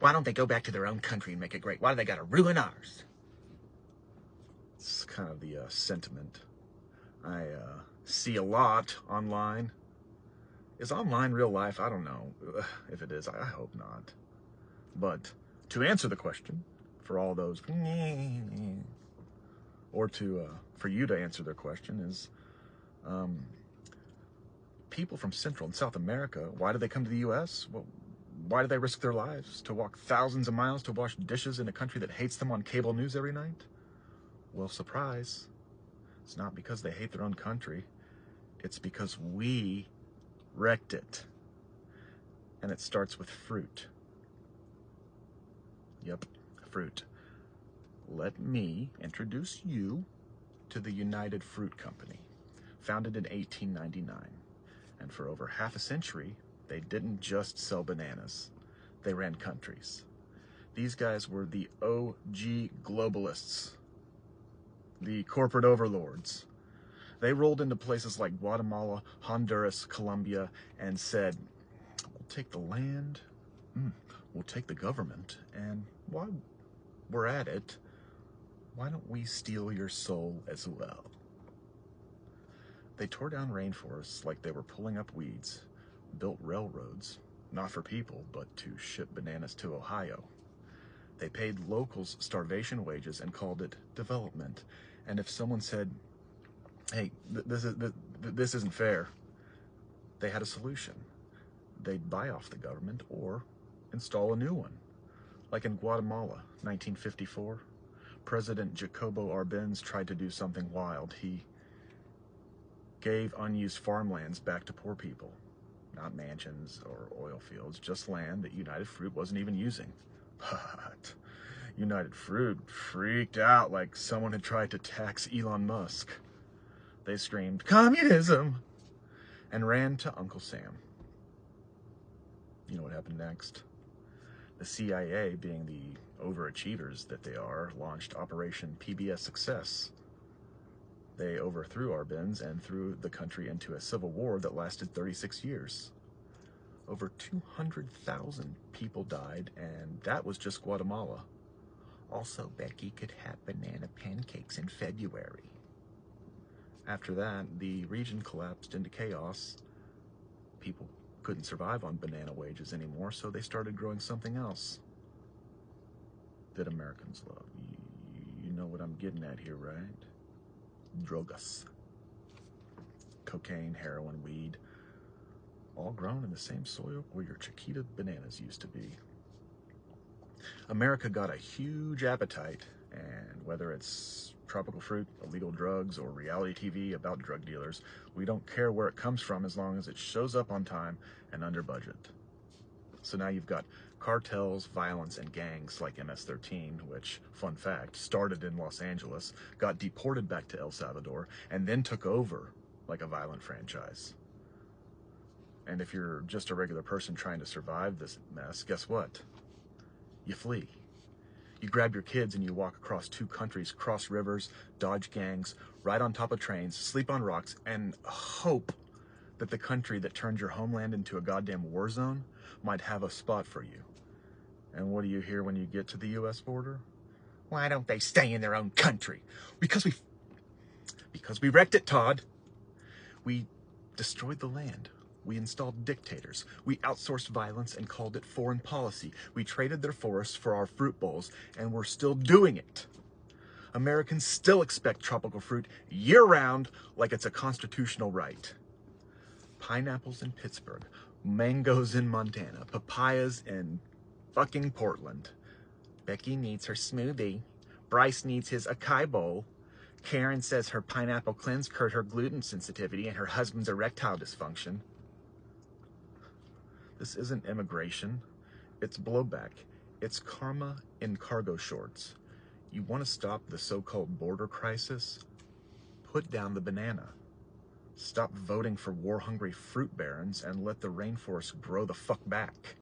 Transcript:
Why don't they go back to their own country and make it great? Why do they gotta ruin ours? It's kind of the sentiment I see a lot online. Is online real life? I don't know. If it is, I hope not. But to answer the question, for all those, or for you to answer their question is, people from Central and South America, why do they come to the U.S.? Well, why do they risk their lives to walk thousands of miles to wash dishes in a country that hates them on cable news every night? Well, surprise. It's not because they hate their own country. It's because we wrecked it. And it starts with fruit. Yep, fruit. Let me introduce you to the United Fruit Company, founded in 1899. And for over half a century, they didn't just sell bananas. They ran countries. These guys were the OG globalists, the corporate overlords. They rolled into places like Guatemala, Honduras, Colombia, and said, we'll take the land, we'll take the government, and while we're at it, why don't we steal your soul as well? They tore down rainforests like they were pulling up weeds, built railroads, not for people, but to ship bananas to Ohio. They paid locals starvation wages and called it development. And if someone said, hey, this isn't fair, they had a solution. They'd buy off the government or install a new one. Like in Guatemala, 1954, President Jacobo Arbenz tried to do something wild. He gave unused farmlands back to poor people. Not mansions or oil fields, just land that United Fruit wasn't even using. But United Fruit freaked out like someone had tried to tax Elon Musk. They screamed, "Communism!" and ran to Uncle Sam. You know what happened next? The CIA, being the overachievers that they are, launched Operation PBS Success. They overthrew Arbenz and threw the country into a civil war that lasted 36 years. Over 200,000 people died, and that was just Guatemala. Also, Becky could have banana pancakes in February. After that, the region collapsed into chaos. People couldn't survive on banana wages anymore, so they started growing something else that Americans love. You know what I'm getting at here, right? Drogas. Cocaine, heroin, weed, all grown in the same soil where your Chiquita bananas used to be. America got a huge appetite, and whether it's tropical fruit, illegal drugs, or reality TV about drug dealers, we don't care where it comes from as long as it shows up on time and under budget. So now you've got cartels, violence, and gangs like MS-13, which, fun fact, started in Los Angeles, got deported back to El Salvador, and then took over like a violent franchise. And if you're just a regular person trying to survive this mess, guess what? You flee. You grab your kids and you walk across 2 countries, cross rivers, dodge gangs, ride on top of trains, sleep on rocks, and hope that the country that turned your homeland into a goddamn war zone might have a spot for you. And what do you hear when you get to the U.S. border? Why don't they stay in their own country? Because we wrecked it, Todd. We destroyed the land. We installed dictators. We outsourced violence and called it foreign policy. We traded their forests for our fruit bowls, and we're still doing it. Americans still expect tropical fruit year-round like it's a constitutional right. Pineapples in Pittsburgh, mangoes in Montana, papayas in fucking Portland. Becky needs her smoothie. Bryce needs his acai bowl. Karen says her pineapple cleanse cured her gluten sensitivity and her husband's erectile dysfunction. This isn't immigration. It's blowback. It's karma in cargo shorts. You want to stop the so-called border crisis? Put down the banana. Stop voting for war-hungry fruit barons and let the rainforest grow the fuck back.